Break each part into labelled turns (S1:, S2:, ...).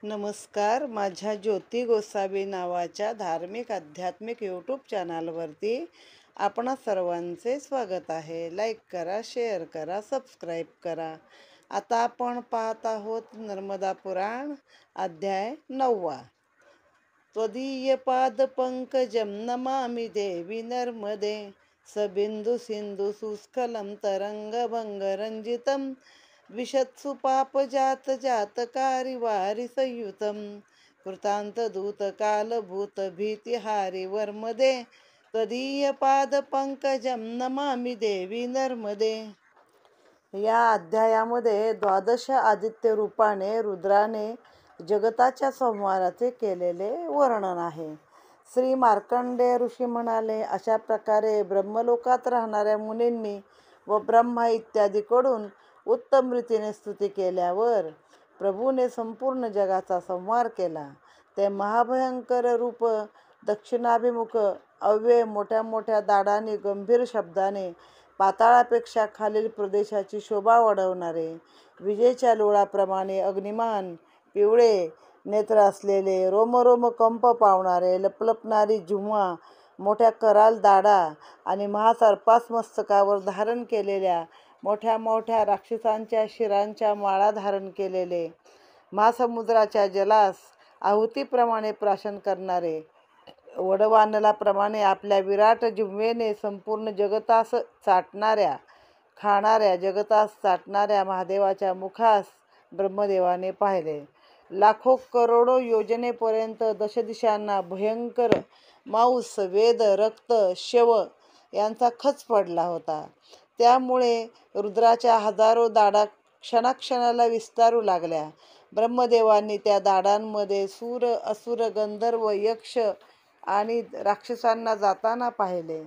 S1: नमस्कार. माझ्या ज्योती गोसावी नावाच्या धार्मिक आध्यात्मिक यूट्यूब चॅनलवरती आपणा सर्वांचे स्वागत आहे. लाईक करा, शेअर करा, सबस्क्राईब करा. आता आपण पाहत आहोत नर्मदा पुराण अध्याय 9. त्वदीय पाद पंकजं नमामि देवी नर्मदे सबिंदु सिंधु सुस्खलं तरंगभंगरंजितं विशत्सु पापजात जातकारी वारि संयुतं कृतांत दूत कालभूत भीतिहारी वर्मदे त्वदीय पाद पंकजं नमामि देवी नर्मदे. या अध्यायामध्ये द्वादश आदित्य रूपाने रुद्राने जगताच्या संहाराचे केलेले वर्णन आहे. श्री मार्कंडेय ऋषी म्हणाले, अशा प्रकारे ब्रह्मलोकात राहणाऱ्या मुनींनी व ब्रह्मा इत्यादीकडून उत्तम रीतीने स्तुती केल्यावर प्रभूने संपूर्ण जगाचा संहार केला. ते महाभयंकर रूप, दक्षिणाभिमुख, अव्यय, मोठ्या मोठ्या दाडाने, गंभीर शब्दाने, पाताळापेक्षा खालील प्रदेशाची शोभा वाढवणारे, विजेच्या लोळाप्रमाणे अग्निमान, पिवळे नेत्र असलेले, रोमरोम कंप पावणारे, लपलपणारी जिव्हा, मोठ्या कराल दाढा आणि महासर्पास मस्तकावर धारण केलेल्या, मोठ्या मोठ्या राक्षसांच्या शिरांच्या माळा धारण केलेले, महासमुद्राच्या जलास आहुतीप्रमाणे प्राशन करणारे, वडवानलाप्रमाणे आपल्या विराट जिव्हेने संपूर्ण जगतास चाटणाऱ्या, खाणाऱ्या, जगतास चाटणाऱ्या महादेवाच्या मुखास ब्रह्मदेवाने पाहिले. लाखो करोडो योजनेपर्यंत दशदिशांना भयंकर मांस, वेद, रक्त, शव यांचा खच पडला होता. त्यामुळे रुद्राच्या हजारो दाढा क्षणाक्षणाला विस्तारू लागल्या. ब्रह्मदेवांनी त्या दाढांमध्ये सूर, असुर, गंधर्व, यक्ष आणि राक्षसांना जाताना पाहिले.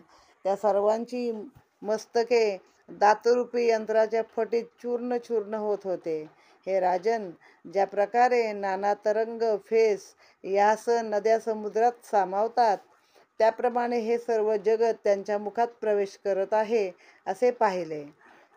S1: त्या सर्वांची मस्तके दातरूपी यंत्राच्या फटीत चूर्ण चूर्ण होत होते. हे राजन, ज्या प्रकारे नाना तरंग, फेस यासह नद्या समुद्रात सामावतात, त्याप्रमाणे हे सर्व जगत त्यांच्या मुखात प्रवेश करत आहे असे पाहिले.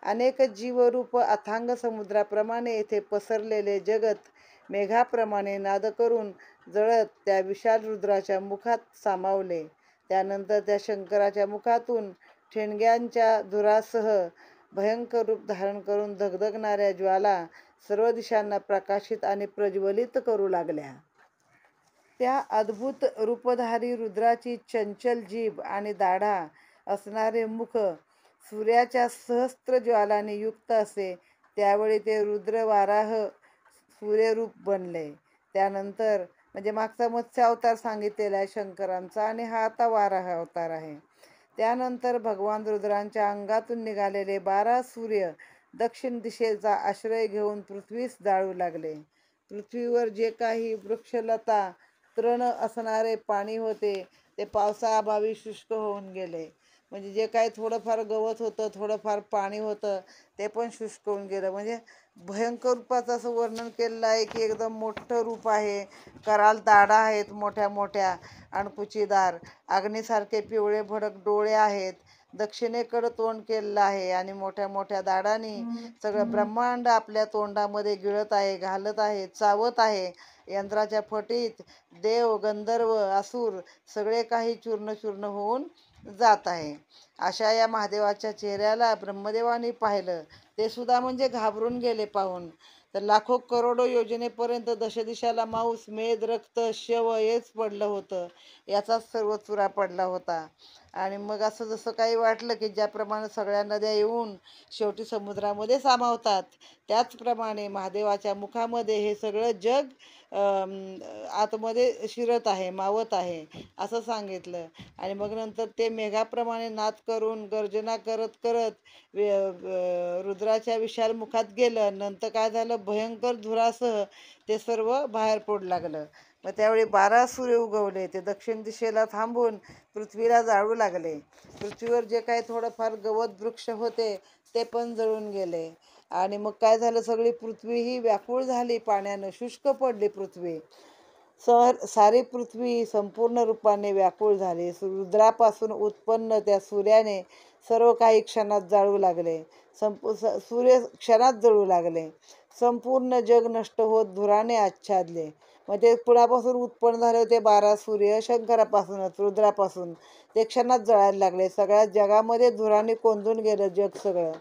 S1: अनेक जीवरूप अथांग समुद्राप्रमाणे येथे पसरलेले जगत मेघाप्रमाणे नाद करून जळत त्या विशाल रुद्राच्या मुखात सामावले. त्यानंतर त्या शंकराच्या मुखातून ठिणग्यांच्या धुरासह भयंकर रूप धारण करून धगधगणाऱ्या ज्वाला सर्व दिशांना प्रकाशित आणि प्रज्वलित करू लागल्या. त्या अद्भुत रूपधारी रुद्राची चंचल जीभ आणि दाढा असणारे मुख सूर्याच्या सहस्त्र ज्वालांनी युक्त असे. त्यावेळी ते रुद्र वाराह सूर्यरूप बनले. त्यानंतर म्हणजे मागचा मत्स्य अवतार सांगितलेला आहे शंकरांचा आणि हा आता वाराह अवतार आहे. त्यानंतर भगवान रुद्रांच्या अंगातून निघालेले 12 सूर्य दक्षिण दिशेचा आश्रय घेऊन पृथ्वीस जाळू लागले. पृथ्वीवर जे काही वृक्षलता, तृण असणारे पाणी होते ते पावसाअभावी शुष्क होऊन गेले. म्हणजे जे काही थोडंफार गवत होतं, थोडंफार पाणी होतं, ते पण शुष्क होऊन गेलं. म्हणजे भयंकर रूपाचं असं वर्णन केलेलं आहे की एकदम मोठं रूप आहे, कराल दाढा आहेत मोठ्या मोठ्या अणकुचीदार, अग्नीसारखे पिवळे भडक डोळे आहेत, दक्षिणेकडं तोंड केलेलं आहे आणि मोठ्या मोठ्या दाढांनी सगळं ब्रह्मांड आपल्या तोंडामध्ये गिळत आहे, घालत आहे, चावत आहे. यंत्राच्या फटीत देव, गंधर्व, असुर सगळे काही चूर्ण चूर्ण होऊन जात आहे. अशा या महादेवाच्या चेहऱ्याला ब्रह्मदेवाने पाहिलं. ते सुद्धा म्हणजे घाबरून गेले पाहून. तर लाखो करोडो योजनेपर्यंत दशदिशाला मांस, मेद, रक्त, शव हेच पडलं होतं. याचाच सर्व चुरा पडला होता. आणि मग असं जसं काही वाटलं की ज्याप्रमाणे सगळ्या नद्या येऊन शेवटी समुद्रामध्ये सामावतात, त्याचप्रमाणे महादेवाच्या मुखामध्ये हे सगळं जग आतमध्ये शिरत आहे, मावत आहे असं सांगितलं. आणि मग नंतर ते मेघाप्रमाणे नाद करून गर्जना करत करत रुद्राच्या विशाल मुखात गेलं. नंतर काय झालं, भयंकर धुरासह ते सर्व बाहेर पडू लागलं. मग त्यावेळी 12 सूर्य उगवले. ते दक्षिण दिशेला थांबून पृथ्वीला जाळू लागले. पृथ्वीवर जे काही थोडंफार गवत वृक्ष होते ते पण जळून गेले. आणि मग काय झालं, सगळी पृथ्वी ही व्याकुळ झाली, पाण्यानं शुष्क पडली पृथ्वी. सारी पृथ्वी संपूर्ण रूपाने व्याकुळ झाली. रुद्रापासून उत्पन्न त्या सूर्याने सर्व काही क्षणात जाळू लागले. सूर्य क्षणात जळू लागले. संपूर्ण जग नष्ट होत धुराने आच्छादले. मग ते पुण्यापासून उत्पन्न झाले होते 12 सूर्य, शंकरापासूनच, रुद्रापासून. ते क्षणात जळायला लागले. सगळ्या जगामध्ये धुराने कोंदून गेलं जग सगळं.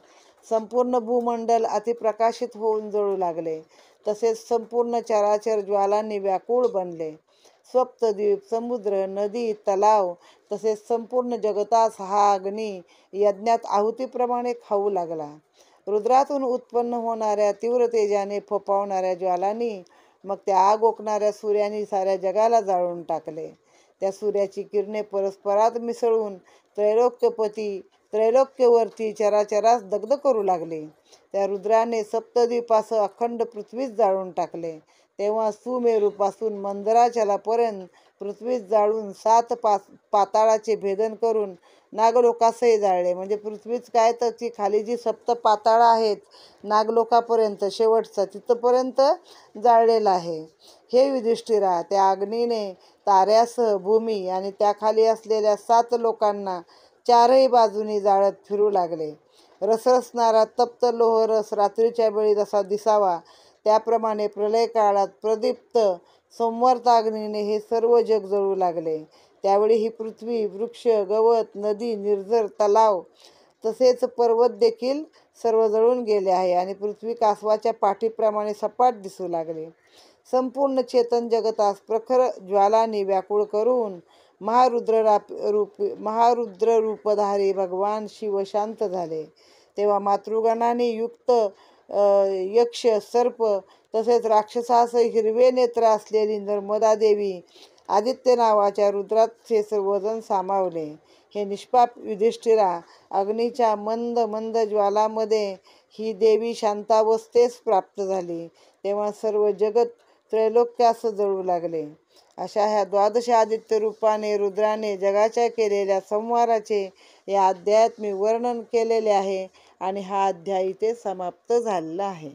S1: संपूर्ण भूमंडल अतिप्रकाशित होऊन जळू लागले. तसेच संपूर्ण चराचर ज्वालांनी व्याकुळ बनले. सप्तद्वीप, समुद्र, नदी, तलाव तसेच संपूर्ण जगतास हा अग्नी यज्ञात आहुतीप्रमाणे खाऊ लागला. रुद्रातून उत्पन्न होणाऱ्या तीव्र तेजाने फोफावणाऱ्या ज्वालांनी मग त्या आग ओकणाऱ्या सूर्याने साऱ्या जगाला जाळून टाकले. त्या सूर्याची किरणे परस्परात मिसळून त्रैलोक्यवर्ती चराचरास दग्ध करू लागले. त्या रुद्राने सप्तद्वीपासह अखंड पृथ्वीच जाळून टाकले. तेव्हा सुमेरूपासून मंदराचलापर्यंत पृथ्वीच जाळून 7 पाताळाचे भेदन करून नागलोकासही जाळले. म्हणजे पृथ्वीच काय तर ती खाली जी 7 पाताळं आहेत नागलोकापर्यंत शेवटचं तिथपर्यंत जाळलेलं आहे. हे युधिष्ठिरा, त्या अग्नीने ताऱ्यासह भूमी आणि त्याखाली असलेल्या 7 लोकांना 4ही बाजूनी जाळत फिरू लागले. रसरसणारा तप्त लोहरस रात्रीच्या वेळी जसा दिसावा त्याप्रमाणे प्रलय काळात प्रदीप्त संवर्ताग्नीने हे सर्व जग जळू लागले. त्यावेळी ही पृथ्वी, वृक्ष, गवत, नदी, निर्झर, तलाव तसेच पर्वत देखील सर्व जळून गेले आहे आणि पृथ्वी कासवाच्या पाठीप्रमाणे सपाट दिसू लागले. संपूर्ण चेतन जगतास प्रखर ज्वालांनी व्याकुळ करून महारुद्र रूपधारी भगवान शिव शांत झाले. तेव्हा मातृगणाने युक्त यक्ष, सर्प तसेच राक्षसासह हिरवे नेत्र असलेली नर्मदा देवी आदित्य नावाच्या रुद्राचे सर्वजण सामावले. हे निष्पाप युधिष्ठिरा, अग्नीच्या मंद मंद ज्वालामध्ये ही देवी शांतावस्थेस प्राप्त झाली. तेव्हा सर्व जगत त्रैलोक्यास जळू लागले. अशा ह्या 12 आदित्य रूपाने रुद्राने जगाच्या केलेल्या संहाराचे या अध्यायात मी वर्णन केलेले आहे आणि हा अध्याय इथे समाप्त झालेला आहे.